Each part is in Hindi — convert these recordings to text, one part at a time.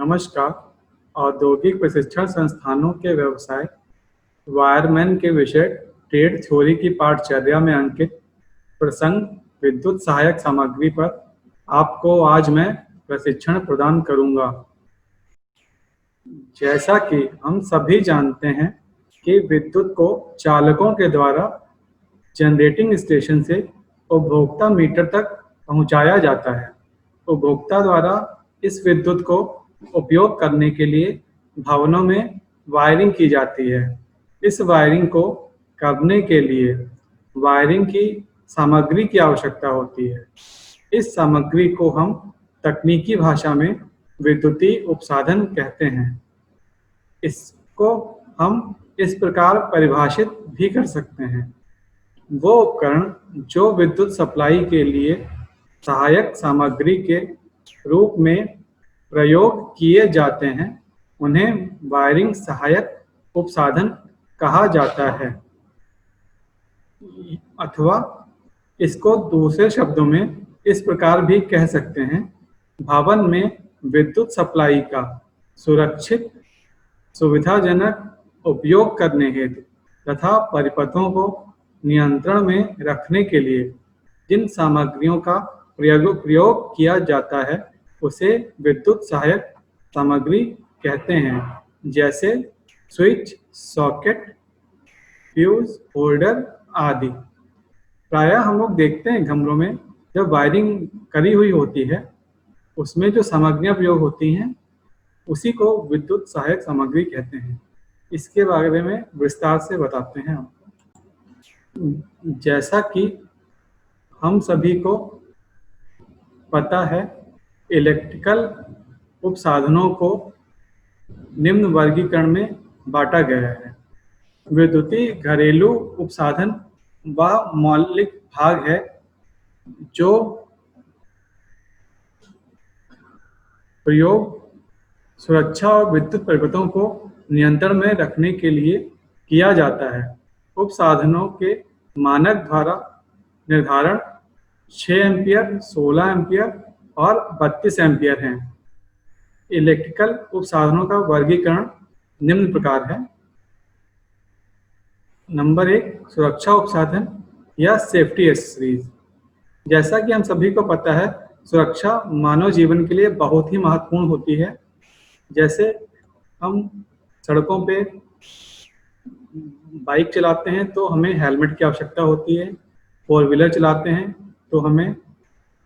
नमस्कार। औद्योगिक प्रशिक्षण संस्थानों के व्यवसाय वायरमैन के विषय ट्रेड थ्योरी की पाठचर्या में अंकित प्रसंग विद्युत सहायक सामग्री पर आपको आज मैं प्रशिक्षण प्रदान करूंगा। जैसा कि हम सभी जानते हैं कि विद्युत को चालकों के द्वारा जनरेटिंग स्टेशन से उपभोक्ता मीटर तक पहुंचाया जाता है। उपभोक्ता द्वारा इस विद्युत को उपयोग करने के लिए भवनों में वायरिंग की जाती है। इस वायरिंग को करने के लिए वायरिंग की सामग्री की आवश्यकता होती है। इस सामग्री को हम तकनीकी भाषा में विद्युतीय उपसाधन कहते हैं। इसको हम इस प्रकार परिभाषित भी कर सकते हैं। वो उपकरण जो विद्युत सप्लाई के लिए सहायक सामग्री के रूप में प्रयोग किए जाते हैं, उन्हें वायरिंग सहायक उपसाधन कहा जाता है। अथवा इसको दूसरे शब्दों में इस प्रकार भी कह सकते हैं, भवन में विद्युत सप्लाई का सुरक्षित सुविधाजनक उपयोग करने हेतु तथा परिपथों को नियंत्रण में रखने के लिए जिन सामग्रियों का प्रयोग किया जाता है उसे विद्युत सहायक सामग्री कहते हैं, जैसे स्विच, सॉकेट, फ्यूज, होल्डर आदि। प्रायः हम लोग देखते हैं घरों में जब वायरिंग करी हुई होती है उसमें जो सामग्रियां प्रयोग होती हैं उसी को विद्युत सहायक सामग्री कहते हैं। इसके बारे में विस्तार से बताते हैं आपको। जैसा कि हम सभी को पता है, इलेक्ट्रिकल उपसाधनों को निम्न वर्गीकरण में बांटा गया है। विद्युतीय घरेलू उपसाधन वह मौलिक भाग है जो प्रयोग सुरक्षा और विद्युत परिपथों को नियंत्रण में रखने के लिए किया जाता है। उपसाधनों के मानक द्वारा निर्धारण 6 एम्पियर, 16 एम्पियर और 32 एम्पियर हैं। इलेक्ट्रिकल उपसाधनों का वर्गीकरण निम्न प्रकार है। नंबर 1, सुरक्षा उपसाधन या सेफ्टी एक्सेसरीज। जैसा कि हम सभी को पता है, सुरक्षा मानव जीवन के लिए बहुत ही महत्वपूर्ण होती है। जैसे हम सड़कों पे बाइक चलाते हैं तो हमें हेलमेट की आवश्यकता होती है, 4 व्हीलर चलाते हैं तो हमें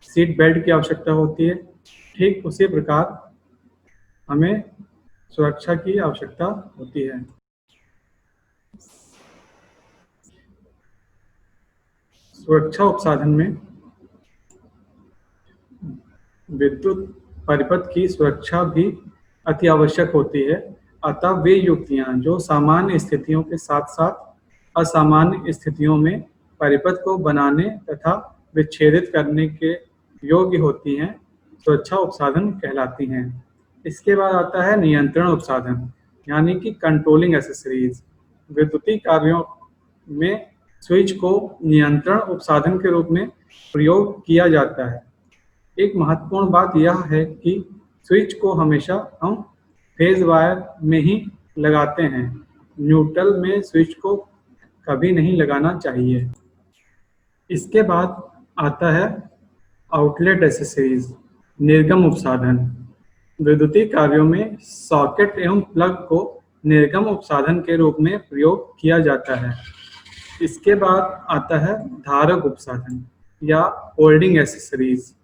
सीट बेल्ट की आवश्यकता होती है। ठीक उसी प्रकार हमें सुरक्षा की आवश्यकता होती है। सुरक्षा उपसाधन में विद्युत परिपथ की सुरक्षा भी अति आवश्यक होती है। अतः वे युक्तियां जो सामान्य स्थितियों के साथ साथ असामान्य स्थितियों में परिपथ को बनाने तथा विच्छेदित करने के योग्य होती हैं, सुरक्षा उपसाधन कहलाती हैं। इसके बाद आता है नियंत्रण उपसाधन, यानी कि कंट्रोलिंग एक्सेसरीज। विद्युतीय कार्यों में स्विच को नियंत्रण उपसाधन के रूप में प्रयोग किया जाता है। एक महत्वपूर्ण बात यह है कि स्विच को हमेशा हम फेज वायर में ही लगाते हैं। न्यूट्रल में स्विच को कभी नहीं लगाना चाहिए। इसके बाद आता है आउटलेट एक्सेसरीज, निर्गम उपसाधन। विद्युतीय कार्यों में सॉकेट एवं प्लग को निर्गम उपसाधन के रूप में प्रयोग किया जाता है। इसके बाद आता है धारक उपसाधन या होल्डिंग एक्सेसरीज।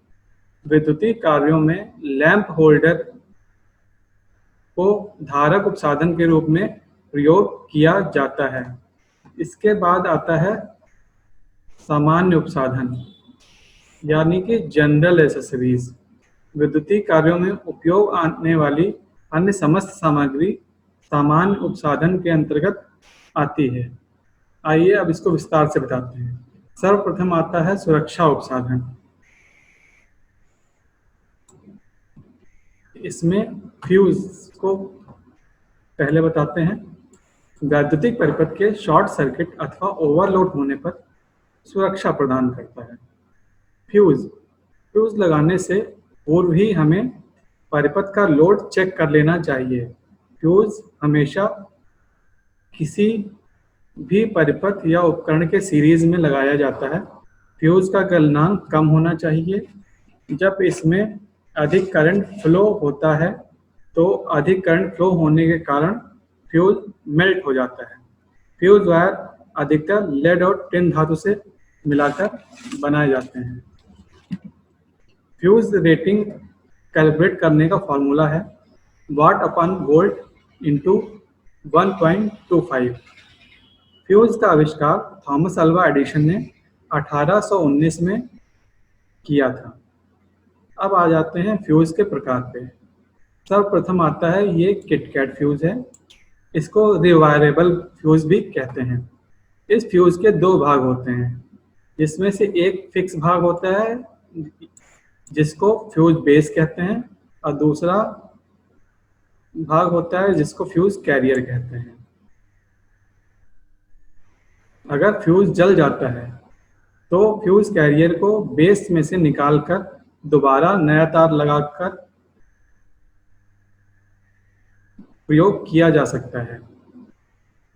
विद्युतीय कार्यों में लैंप होल्डर को धारक उपसाधन के रूप में प्रयोग किया जाता है। इसके बाद आता है सामान्य उपसाधन, यानी कि जनरल एक्सेसरीज। विद्युतीय कार्यों में उपयोग आने वाली अन्य समस्त सामग्री सामान्य उपसाधन के अंतर्गत आती है। आइए अब इसको विस्तार से बताते हैं। सर्वप्रथम आता है सुरक्षा उपसाधन। इसमें फ्यूज को पहले बताते हैं। वैद्युतिक परिपथ के शॉर्ट सर्किट अथवा ओवरलोड होने पर सुरक्षा प्रदान करता है। फ्यूज लगाने से पूर्व ही हमें परिपथ का लोड चेक कर लेना चाहिए। फ्यूज हमेशा किसी भी परिपथ या उपकरण के सीरीज में लगाया जाता है। फ्यूज का गलनांक कम होना चाहिए। जब इसमें अधिक करंट फ्लो होता है तो अधिक करंट फ्लो होने के कारण फ्यूज मेल्ट हो जाता है। फ्यूज वायर अधिकतर लेड और टिन धातु से मिलाकर बनाए जाते हैं। फ्यूज रेटिंग कैलिब्रेट करने का फॉर्मूला है वाट अपन वोल्ट इंटू 1.25। फ्यूज का आविष्कार थॉमस अल्वा एडिसन ने 1819 में किया था। अब आ जाते हैं फ्यूज के प्रकार पे। सर्वप्रथम आता है ये किटकैट फ्यूज है। इसको रिवायरेबल फ्यूज भी कहते हैं। इस फ्यूज के दो भाग होते हैं, जिसमें से एक फिक्स भाग होता है जिसको फ्यूज बेस कहते हैं और दूसरा भाग होता है जिसको फ्यूज कैरियर कहते हैं। अगर फ्यूज जल जाता है तो फ्यूज कैरियर को बेस में से निकालकर दोबारा नया तार लगाकर प्रयोग किया जा सकता है।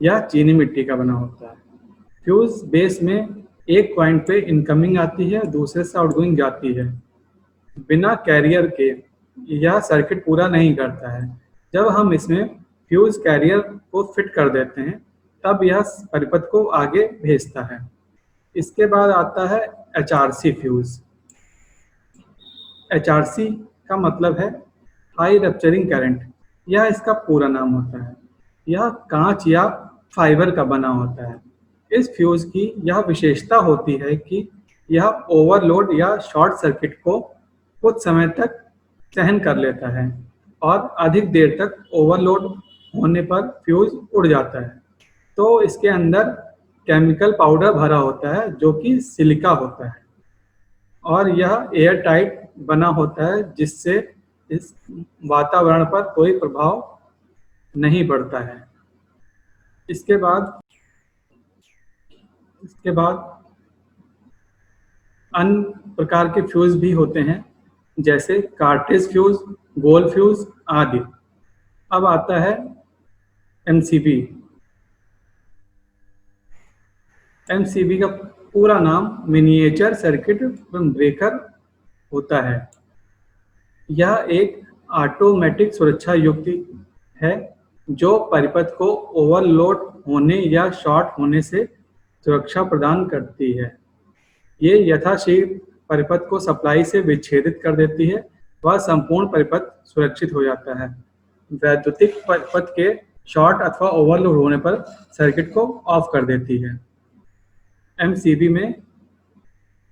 यह चीनी मिट्टी का बना होता है। फ्यूज बेस में एक पॉइंट पे इनकमिंग आती है, दूसरे से आउटगोइंग जाती है। बिना कैरियर के यह सर्किट पूरा नहीं करता है। जब हम इसमें फ्यूज कैरियर को फिट कर देते हैं तब यह परिपथ को आगे भेजता है। इसके बाद आता है HRC फ्यूज। HRC का मतलब है हाई रप्चरिंग करंट। यह इसका पूरा नाम होता है। यह कांच या फाइबर का बना होता है। इस फ्यूज की यह विशेषता होती है कि यह ओवरलोड या शॉर्ट सर्किट को कुछ समय तक सहन कर लेता है और अधिक देर तक ओवरलोड होने पर फ्यूज उड़ जाता है। तो इसके अंदर केमिकल पाउडर भरा होता है जो कि सिलिका होता है और यह एयर टाइट बना होता है, जिससे इस वातावरण पर कोई प्रभाव नहीं पड़ता है। इसके बाद अन्य प्रकार के फ्यूज भी होते हैं, जैसे कार्ट्रिज फ्यूज, गोल फ्यूज आदि। अब आता है MCB। MCB का पूरा नाम मिनिएचर सर्किट ब्रेकर होता है। यह एक ऑटोमेटिक सुरक्षा युक्ति है जो परिपथ को ओवरलोड होने या शॉर्ट होने से सुरक्षा प्रदान करती है। ये यथाशीघ्र परिपथ को सप्लाई से विच्छेदित कर देती है। वह संपूर्ण परिपथ सुरक्षित हो जाता है। वैद्युतिक परिपथ के शॉर्ट अथवा ओवरलोड होने पर सर्किट को ऑफ कर देती है। MCB में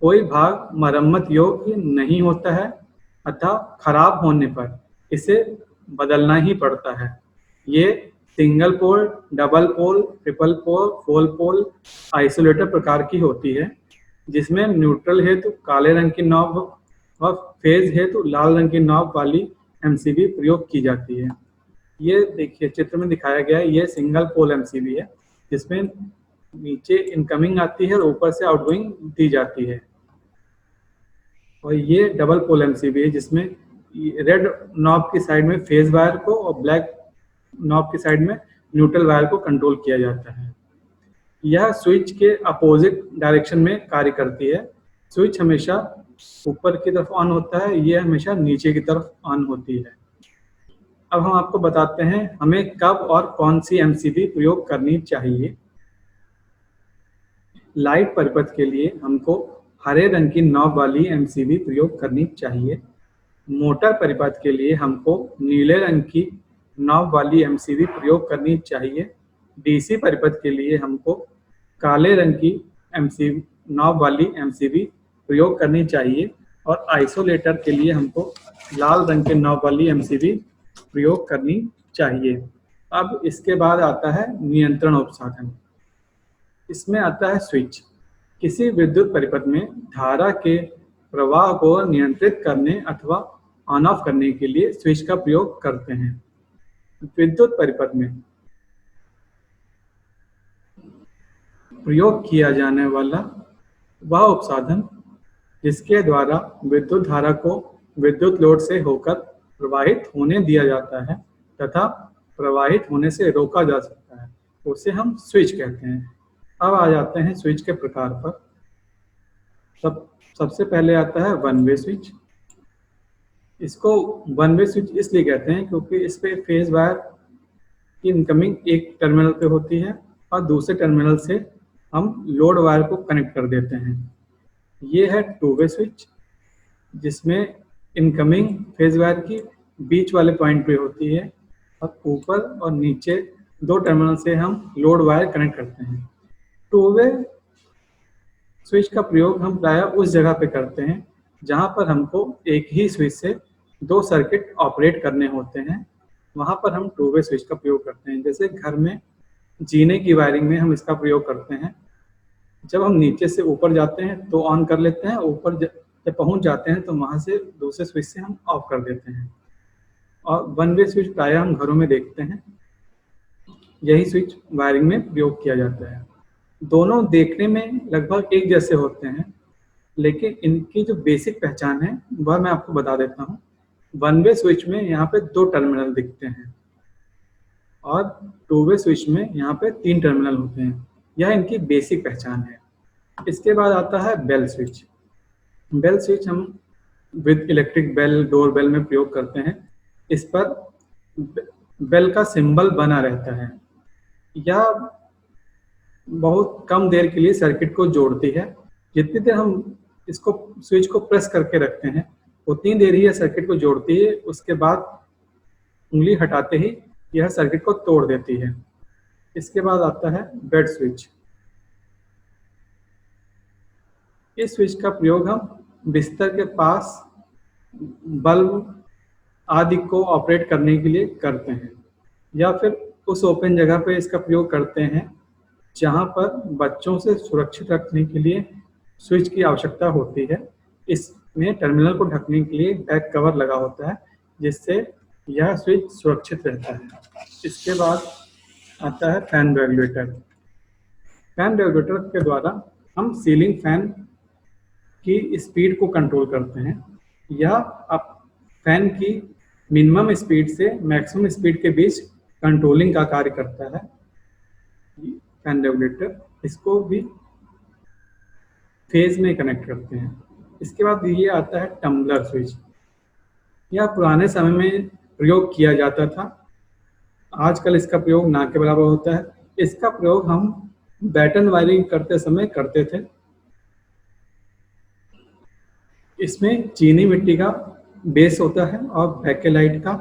कोई भाग मरम्मत योग्य नहीं होता है अतः खराब होने पर इसे बदलना ही पड़ता है। ये single pole, double pole, triple pole, four pole isolator प्रकार की होती है, जिसमें न्यूट्रल हेतु काले रंग की नॉब और फेज हेतु लाल रंग की नॉब वाली MCB प्रयोग की जाती है। ये देखिए चित्र में दिखाया गया है, ये सिंगल पोल MCB है जिसमें नीचे इनकमिंग आती है और ऊपर से आउटगोइंग दी जाती है। और ये डबल पोल MCB है जिसमें रेड नॉब की साइड में फेज वायर को और ब्लैक नॉब की साइड में न्यूट्रल वायर को कंट्रोल किया जाता है। यह स्विच के अपोजिट डायरेक्शन में कार्य करती है। स्विच हमेशा ऊपर की तरफ ऑन होता है, ये हमेशा नीचे की तरफ ऑन होती है। अब हम आपको बताते हैं हमें कब और कौन सी MCB प्रयोग करनी चाहिए। लाइट परिपथ के लिए हमको हरे रंग की नॉब वाली MCB प्रयोग करनी चाहिए। मोटर परिपथ के लिए हमको नीले रंग की नॉब वाली MCB प्रयोग करनी चाहिए। DC परिपथ के लिए हमको काले रंग की MCB नॉब वाली MCB प्रयोग करनी चाहिए और आइसोलेटर के लिए हमको लाल रंग के नॉब वाली MCB प्रयोग करनी चाहिए। अब इसके बाद आता है नियंत्रण उपसाधन। इसमें आता है स्विच। किसी विद्युत परिपथ में धारा के प्रवाह को नियंत्रित करने अथवा ऑन ऑफ करने के लिए स्विच का प्रयोग करते हैं। विद्युत परिपथ में प्रयोग किया जाने वाला वह उपसाधन जिसके द्वारा विद्युत धारा को विद्युत लोड से होकर प्रवाहित होने दिया जाता है तथा प्रवाहित होने से रोका जा सकता है, उसे हम स्विच कहते हैं। अब आ जाते हैं स्विच के प्रकार पर। सबसे पहले आता है वन वे स्विच। इसको वन वे स्विच इसलिए कहते हैं क्योंकि इस पे फेज वायर की इनकमिंग एक टर्मिनल पे होती है और दूसरे टर्मिनल से हम लोड वायर को कनेक्ट कर देते हैं। ये है टू वे स्विच, जिसमें इनकमिंग फेज वायर की बीच वाले पॉइंट पे होती है और ऊपर और नीचे दो टर्मिनल से हम लोड वायर कनेक्ट करते हैं। टू वे स्विच का प्रयोग हम प्रायः उस जगह पे करते हैं जहां पर हमको एक ही स्विच से दो सर्किट ऑपरेट करने होते हैं। वहां पर हम टू वे स्विच का प्रयोग करते हैं। जैसे घर में जीने की वायरिंग में हम इसका प्रयोग करते हैं। जब हम नीचे से ऊपर जाते हैं तो ऑन कर लेते हैं, ऊपर जब पहुंच जाते हैं तो वहां से दूसरे स्विच से हम ऑफ कर देते हैं। और वन वे स्विच प्रायः हम घरों में देखते हैं। यही स्विच वायरिंग में प्रयोग किया जाता है। दोनों देखने में लगभग एक जैसे होते हैं, लेकिन इनकी जो बेसिक पहचान है वह मैं आपको बता देता हूँ। वन वे स्विच में यहाँ पे दो टर्मिनल दिखते हैं और टू वे स्विच में यहाँ पे तीन टर्मिनल होते हैं। यह इनकी बेसिक पहचान है। इसके बाद आता है बेल स्विच। बेल स्विच हम with electric bell, door bell में प्रयोग करते हैं। इस पर बेल का सिंबल बना रहता है। यह बहुत कम देर के लिए सर्किट को जोड़ती है। जितनी देर हम इसको स्विच को प्रेस करके रखते हैं उतनी देर ही यह सर्किट को जोड़ती है। उसके बाद उंगली हटाते ही यह सर्किट को तोड़ देती है। इसके बाद आता है बेड स्विच। इस स्विच का प्रयोग हम बिस्तर के पास बल्ब आदि को ऑपरेट करने के लिए करते हैं, या फिर उस ओपन जगह पे इसका प्रयोग करते हैं जहां पर बच्चों से सुरक्षित रखने के लिए स्विच की आवश्यकता होती है। इसमें टर्मिनल को ढकने के लिए बैक कवर लगा होता है, जिससे यह स्विच सुरक्षित रहता है। इसके बाद आता है फैन रेगुलेटर। फैन रेगुलेटर के द्वारा हम सीलिंग फैन की स्पीड को कंट्रोल करते हैं। यह अब फैन की मिनिमम स्पीड से मैक्सिमम स्पीड के बीच कंट्रोलिंग का कार्य करता है फैन रेगुलेटर। इसको भी फेज में कनेक्ट करते हैं। इसके बाद ये आता है टम्बलर स्विच। यह पुराने समय में प्रयोग किया जाता था, आजकल इसका प्रयोग ना के बराबर होता है। इसका प्रयोग हम बैटन वायरिंग करते समय करते थे। इसमें चीनी मिट्टी का बेस होता है और बैकेलाइट का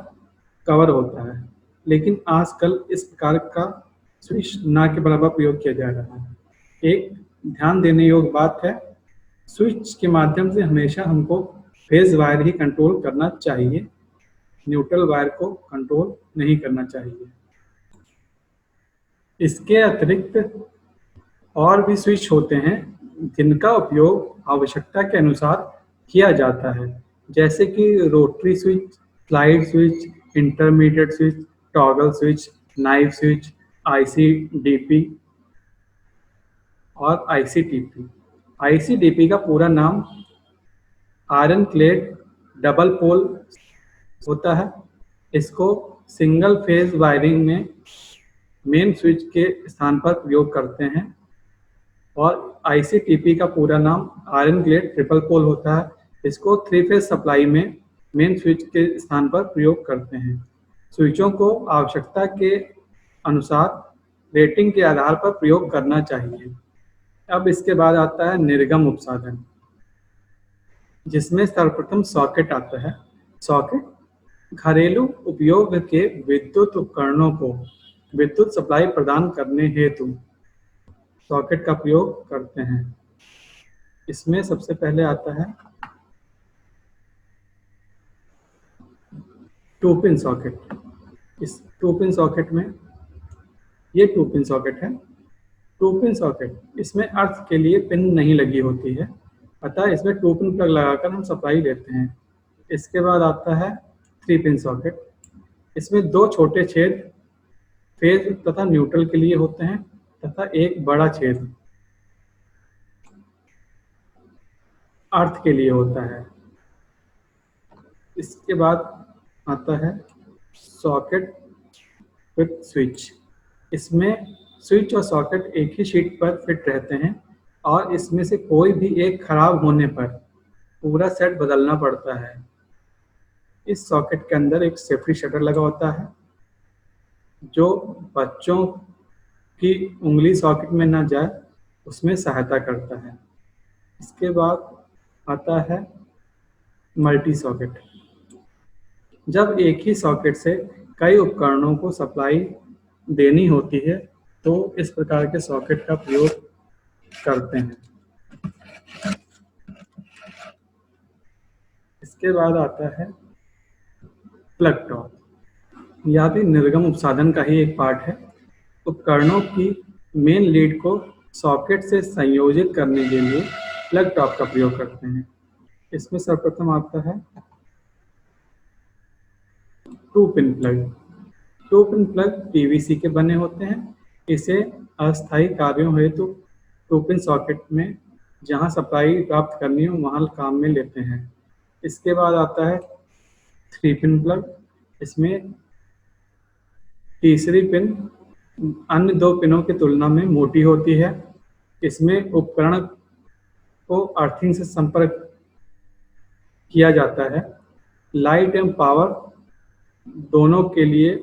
कवर होता है, लेकिन आजकल इस प्रकार का स्विच ना के बराबर प्रयोग किया जा रहा है। एक ध्यान देने योग्य बात है, स्विच के माध्यम से हमेशा हमको फेज वायर ही कंट्रोल करना चाहिए, न्यूट्रल वायर को कंट्रोल नहीं करना चाहिए। इसके अतिरिक्त और भी स्विच होते हैं जिनका उपयोग आवश्यकता के अनुसार किया जाता है, जैसे कि rotary switch, slide switch, intermediate switch, toggle switch, knife switch, ICDP और आईसीटीपी। आईसीडीपी का पूरा नाम आयरन क्लेड डबल पोल होता है। इसको सिंगल फेज वायरिंग में मेन स्विच के स्थान पर प्रयोग करते हैं। और आईसीटीपी का पूरा नाम आयरन क्लेड ट्रिपल पोल होता है। इसको थ्री फेज सप्लाई में मेन स्विच के स्थान पर प्रयोग करते हैं। स्विचों को आवश्यकता के अनुसार रेटिंग के आधार पर प्रयोग करना चाहिए। अब इसके बाद आता है निर्गम उपसाधन, जिसमें सर्वप्रथम सॉकेट आता है। सॉकेट घरेलू उपयोग के विद्युत उपकरणों को विद्युत सप्लाई प्रदान करने हेतु सॉकेट का प्रयोग करते हैं। इसमें सबसे पहले आता है टू पिन सॉकेट। इस टू पिन सॉकेट में ये टू पिन सॉकेट है। टू पिन सॉकेट इसमें अर्थ के लिए पिन नहीं लगी होती है, अतः इसमें टू पिन प्लग लगाकर हम सप्लाई देते हैं। इसके बाद आता है थ्री पिन सॉकेट। इसमें दो छोटे छेद फेज तथा न्यूट्रल के लिए होते हैं तथा एक बड़ा छेद अर्थ के लिए होता है। इसके बाद आता है सॉकेट विथ स्विच। इसमें स्विच और सॉकेट एक ही शीट पर फिट रहते हैं और इसमें से कोई भी एक खराब होने पर पूरा सेट बदलना पड़ता है। इस सॉकेट के अंदर एक सेफ्टी शटर लगा होता है जो बच्चों की उंगली सॉकेट में ना जाए उसमें सहायता करता है। इसके बाद आता है मल्टी सॉकेट। जब एक ही सॉकेट से कई उपकरणों को सप्लाई देनी होती है तो इस प्रकार के सॉकेट का प्रयोग करते हैं। इसके बाद आता है प्लग टॉप। यह भी निर्गम उपसाधन का ही एक पार्ट है। उपकरणों की मेन लीड को सॉकेट से संयोजित करने के लिए प्लग टॉप का प्रयोग करते हैं। इसमें सर्वप्रथम आता है 2 pin plug. 2 pin plug PVC के बने होते हैं। इसे अस्थायी कार्यों हेतु 2 पिन सॉकेट में जहां सप्लाई प्राप्त करनी हो वहां काम में लेते हैं। इसके बाद आता है 3 पिन प्लग। इसमें तीसरी पिन अन्य 2 पिनों की तुलना में मोटी होती है। इसमें उपकरण को अर्थिंग से संपर्क किया जाता है। लाइट एवं पावर दोनों के लिए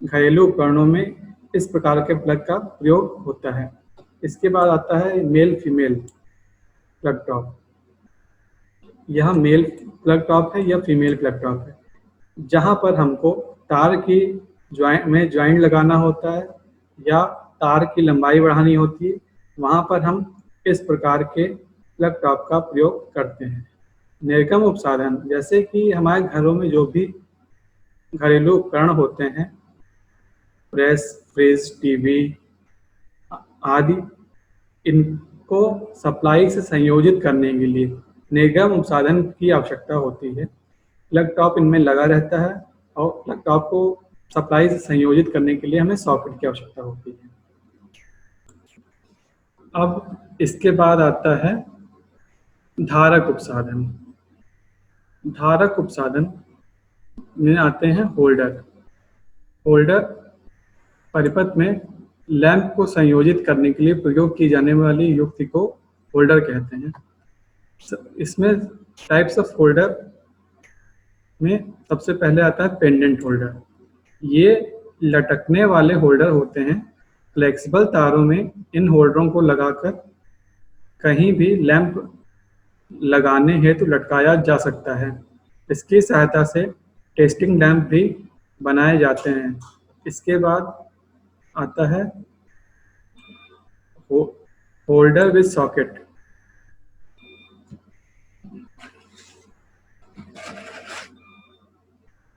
घरेलू उपकरणों में इस प्रकार के प्लग का प्रयोग होता है। इसके बाद आता है मेल फीमेल प्लग टॉप। यह मेल प्लग टॉप है या फीमेल प्लग टॉप है। जहां पर हमको तार की ज्वाइंट लगाना होता है या तार की लंबाई बढ़ानी होती है वहां पर हम इस प्रकार के प्लग टॉप का प्रयोग करते हैं। निर्गम उपसाधन जैसे कि हमारे घरों में जो भी घरेलू उपकरण होते हैं प्रेस, फ्रिज, टीवी आदि, इनको सप्लाई से संयोजित करने के लिए निर्गम उपसाधन की आवश्यकता होती है। प्लग टॉप इनमें लगा रहता है और प्लग टॉप को सप्लाई से संयोजित करने के लिए हमें सॉकेट की आवश्यकता होती है। अब इसके बाद आता है धारक उपसाधन। धारक उपसाधन में आते हैं होल्डर। होल्डर परिपथ में लैंप को संयोजित करने के लिए प्रयोग की जाने वाली युक्ति को होल्डर कहते हैं। इसमें टाइप्स ऑफ होल्डर में सबसे पहले आता है पेंडेंट होल्डर। ये लटकने वाले होल्डर होते हैं। फ्लेक्सिबल तारों में इन होल्डरों को लगाकर कहीं भी लैंप लगाने हेतु लटकाया जा सकता है। इसकी सहायता से टेस्टिंग लैंप भी बनाए जाते हैं। इसके बाद आता है होल्डर विद सॉकेट।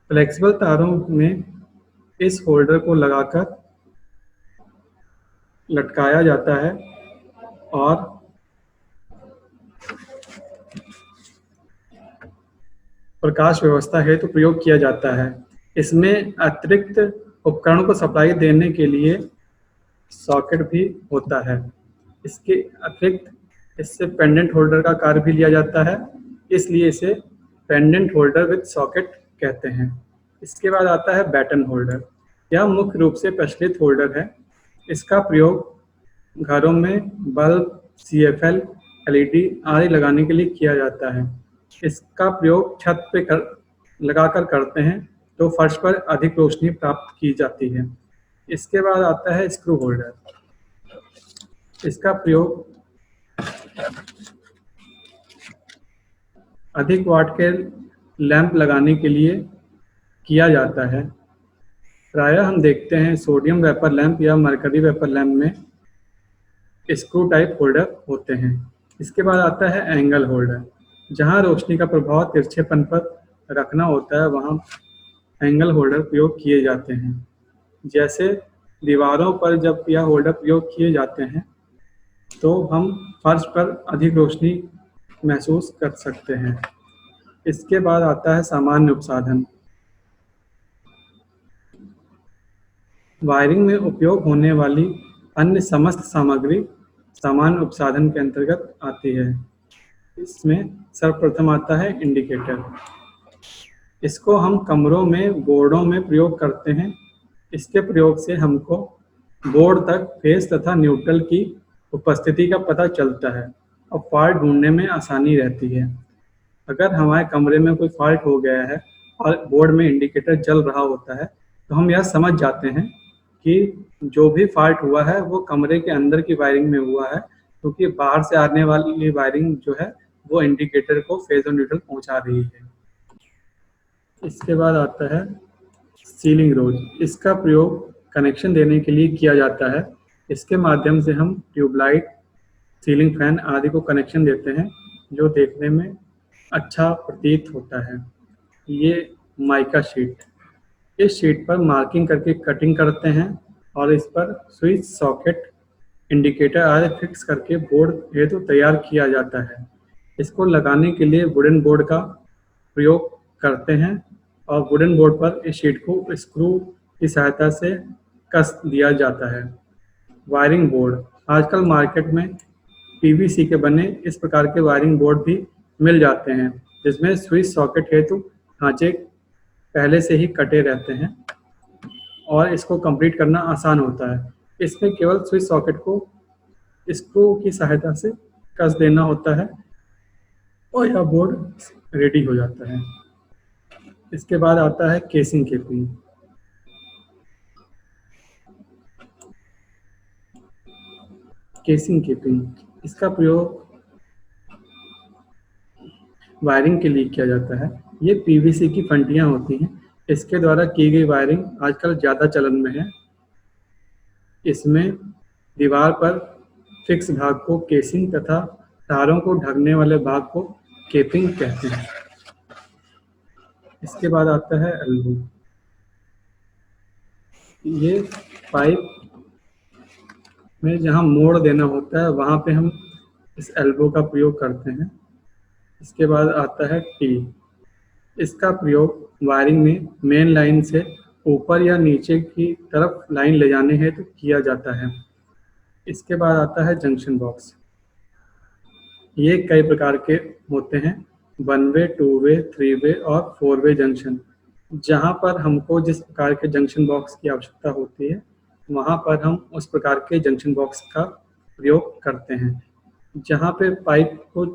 फ्लेक्सिबल तारों में इस होल्डर को लगाकर लटकाया जाता है और प्रकाश व्यवस्था हेतु प्रयोग किया जाता है। इसमें अतिरिक्त उपकरण को सप्लाई देने के लिए सॉकेट भी होता है। इसके अतिरिक्त इससे पेंडेंट होल्डर का कार्य भी लिया जाता है, इसलिए इसे पेंडेंट होल्डर विद सॉकेट कहते हैं। इसके बाद आता है बैटन होल्डर। यह मुख्य रूप से प्रचलित होल्डर है। इसका प्रयोग घरों में बल्ब, CFL, LED आदि लगाने के लिए किया जाता है। इसका प्रयोग छत पे लगाकर करते हैं तो फर्श पर अधिक रोशनी प्राप्त की जाती है। इसके बाद आता है स्क्रू होल्डर। इसका प्रयोग अधिक वाट के लैंप लगाने के लिए किया जाता है। प्रायः हम देखते हैं सोडियम वेपर लैंप या मरकरी वेपर लैंप में स्क्रू टाइप होल्डर होते हैं। इसके बाद आता है एंगल होल्डर। जहां रोशनी का प्रभाव तिरछेपन पर रखना होता है वहां एंगल होल्डर प्रयोग किए जाते हैं। जैसे दीवारों पर जब यह होल्डर प्रयोग किए जाते हैं तो हम फर्श पर अधिक रोशनी महसूस कर सकते हैं। इसके बाद आता है सामान्य उपसाधन। वायरिंग में उपयोग होने वाली अन्य समस्त सामग्री सामान्य उपसाधन के अंतर्गत आती है। इसमें सर्वप्रथम आता है इंडिकेटर। इसको हम कमरों में बोर्डों में प्रयोग करते हैं। इसके प्रयोग से हमको बोर्ड तक फेस तथा न्यूट्रल की उपस्थिति का पता चलता है और फॉल्ट ढूंढने में आसानी रहती है। अगर हमारे कमरे में कोई फॉल्ट हो गया है और बोर्ड में इंडिकेटर जल रहा होता है तो हम यह समझ जाते हैं कि जो भी फॉल्ट हुआ है वो कमरे के अंदर की वायरिंग में हुआ है, क्योंकि बाहर से आने वाली वायरिंग जो है वो इंडिकेटर को फेज और न्यूट्रल पहुंचा रही है। इसके बाद आता है सीलिंग रोज। इसका प्रयोग कनेक्शन देने के लिए किया जाता है। इसके माध्यम से हम ट्यूबलाइट, सीलिंग फैन आदि को कनेक्शन देते हैं, जो देखने में अच्छा प्रतीत होता है। ये माइका शीट, इस शीट पर मार्किंग करके कटिंग करते हैं और इस पर स्विच, सॉकेट, इंडिकेटर आदि फिक्स करके बोर्ड हेतु तैयार किया जाता है। इसको लगाने के लिए वुडन बोर्ड का प्रयोग करते हैं और वुडन बोर्ड पर इस शीट को स्क्रू की सहायता से कस दिया जाता है। वायरिंग बोर्ड, आजकल मार्केट में पीवीसी के बने इस प्रकार के वायरिंग बोर्ड भी मिल जाते हैं, जिसमें स्विच सॉकेट हेतु ढांचे पहले से ही कटे रहते हैं और इसको कंप्लीट करना आसान होता है। इसमें केवल स्विच सॉकेट को स्क्रू की सहायता से कस देना होता है और यह बोर्ड रेडी हो जाता है। इसके बाद आता है केसिंग केपिंग। केसिंग केपिंग, इसका प्रयोग वायरिंग के लिए किया जाता है। ये पीवीसी की फंटियां होती हैं। इसके द्वारा की गई वायरिंग आजकल ज़्यादा चलन में है। इसमें दीवार पर फिक्स भाग को केसिंग तथा तारों को ढकने वाले भाग को केपिंग कहते हैं। इसके बाद आता है एल्बो। ये पाइप में जहाँ मोड़ देना होता है वहाँ पे हम इस एल्बो का प्रयोग करते हैं। इसके बाद आता है टी। इसका प्रयोग वायरिंग में मेन लाइन से ऊपर या नीचे की तरफ लाइन ले जाने हेतु किया जाता है। इसके बाद आता है जंक्शन बॉक्स। ये कई प्रकार के होते हैं, 1 वे, 2 वे, 3 वे और 4 वे जंक्शन। जहाँ पर हमको जिस प्रकार के जंक्शन बॉक्स की आवश्यकता होती है वहाँ पर हम उस प्रकार के जंक्शन बॉक्स का प्रयोग करते हैं। जहाँ पे पाइप को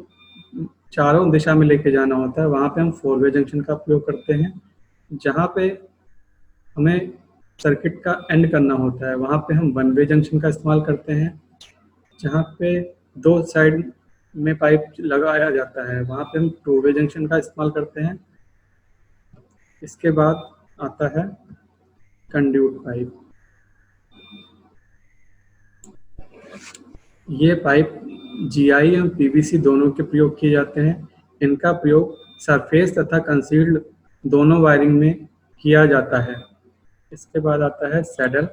चारों दिशा में लेके जाना होता है वहाँ पे हम 4 वे जंक्शन का प्रयोग करते हैं। जहाँ पे हमें सर्किट का एंड करना होता है वहाँ पे हम 1 वे जंक्शन का इस्तेमाल करते हैं। जहाँ पे दो साइड में पाइप लगाया जाता है वहाँ पे हम 2 वे जंक्शन का इस्तेमाल करते हैं। इसके बाद आता है कंड्यूट पाइप। ये पाइप जीआई एवं पीवीसी दोनों के प्रयोग किए जाते हैं। इनका प्रयोग सरफेस तथा कंसील्ड दोनों वायरिंग में किया जाता है। इसके बाद आता है सैडल।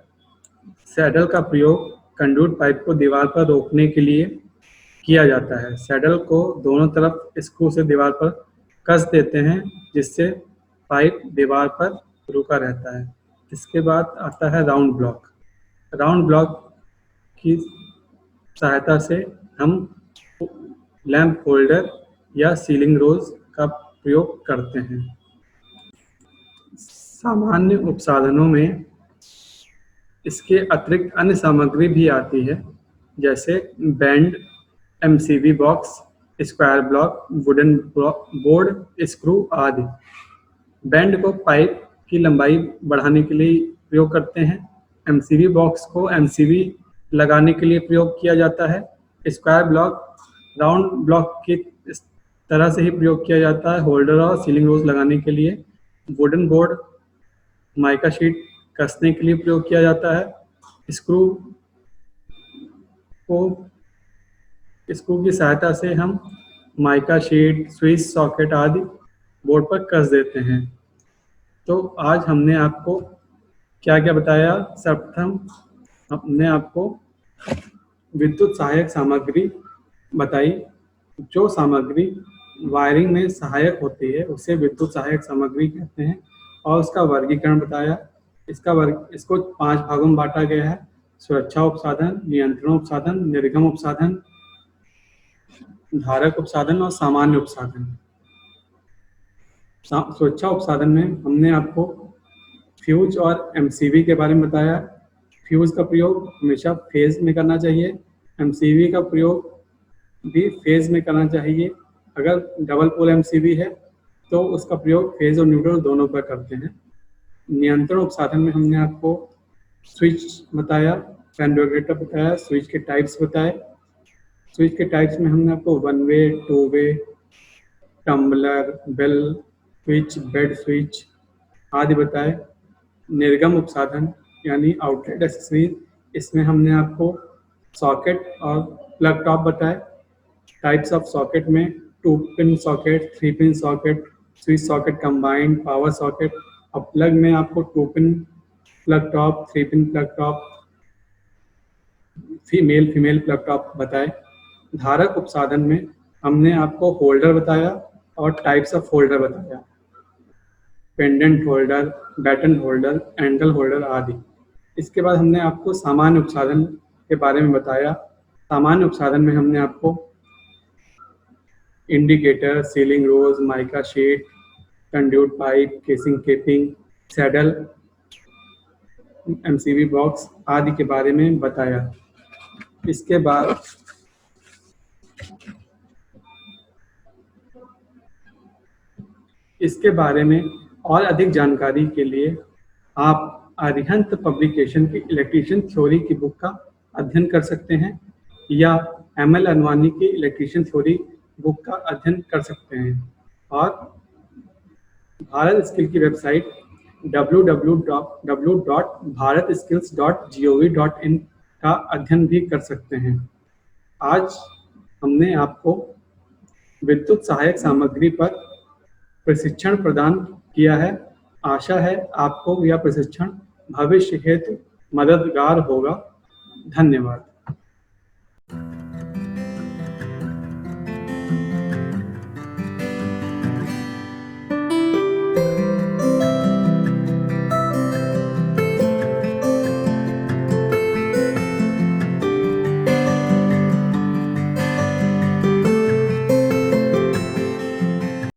सैडल का प्रयोग कंड्यूट पाइप को दीवार पर रोकने के लिए किया जाता है। सैडल को दोनों तरफ स्क्रू से दीवार पर कस देते हैं जिससे पाइप दीवार पर रुका रहता है। इसके बाद आता है राउंड ब्लॉक। राउंड ब्लॉक की सहायता से हम लैंप होल्डर या सीलिंग रोज का प्रयोग करते हैं। सामान्य उपसाधनों में इसके अतिरिक्त अन्य सामग्री भी आती है, जैसे band, MCB box, square block, wooden board, screw आदि। बैंड को पाइप की लंबाई बढ़ाने के लिए प्रयोग करते हैं। एमसीबी बॉक्स को एमसीबी लगाने के लिए प्रयोग किया जाता है। स्क्वायर ब्लॉक राउंड ब्लॉक की तरह से ही प्रयोग किया जाता है होल्डर और सीलिंग रोज लगाने के लिए। वुडन बोर्ड माइका शीट कसने के लिए प्रयोग किया जाता है। स्क्रू की सहायता से हम माइका शीट, स्विच सॉकेट आदि बोर्ड पर कस देते हैं। तो आज हमने आपको क्या क्या बताया। सर्वप्रथम हमने आपको विद्युत सहायक सामग्री बताई। जो सामग्री वायरिंग में सहायक होती है उसे विद्युत सहायक सामग्री कहते हैं और उसका वर्गीकरण बताया। इसको 5 भागों में बांटा गया है: सुरक्षा उपसाधन, नियंत्रण उपसाधन, निर्गम उपसाधन, धारक उपसाधन और सामान्य उपसाधन। सुरक्षा उपसाधन में हमने आपको फ्यूज और एमसीवी के बारे में बताया। फ्यूज का प्रयोग हमेशा फेज में करना चाहिए, एमसीवी का प्रयोग भी फेज में करना चाहिए। अगर डबल पोल एमसीवी है तो उसका प्रयोग फेज और न्यूट्रल दोनों पर करते हैं। नियंत्रण उपसाधन में हमने आपको स्विच बताया, फैन रेगुलेटर बताया, स्विच के टाइप्स बताए। स्विच के टाइप्स में हमने आपको 1 way, 2 way, tumbler, bell switch, bed switch आदि बताए। निर्गम उपसाधन यानी आउटलेट एक्सेसरीज, इसमें हमने आपको सॉकेट और प्लग टॉप बताए। टाइप्स ऑफ सॉकेट में 2 pin socket, 3 pin socket, switch socket combined, power socket. और प्लग में आपको 2 pin plug top, 3 pin plug top, female plug top बताए। धारक उपसाधन में हमने आपको होल्डर बताया और टाइप्स ऑफ होल्डर बताया, pendant holder, batten holder, angle holder आदि। इसके बाद हमने आपको सामान्य उपसाधन के बारे में बताया। सामान्य उपसाधन में हमने आपको indicator, ceiling rose, mica sheet, conduit pipe, casing capping, saddle, MCB box आदि के बारे में बताया। इसके बारे में और अधिक जानकारी के लिए आप अरिहंत पब्लिकेशन की इलेक्ट्रीशियन थ्योरी की बुक का अध्ययन कर सकते हैं या एमएल अनवानी की इलेक्ट्रीशियन थ्योरी बुक का अध्ययन कर सकते हैं। और भारत स्किल की वेबसाइट www.bharatskills.gov.in का अध्ययन भी कर सकते हैं। आज हमने आपको विद्युत सहायक सामग्री पर प्रशिक्षण प्रदान किया है। आशा है आपको यह प्रशिक्षण भविष्य हेतु मददगार होगा। धन्यवाद।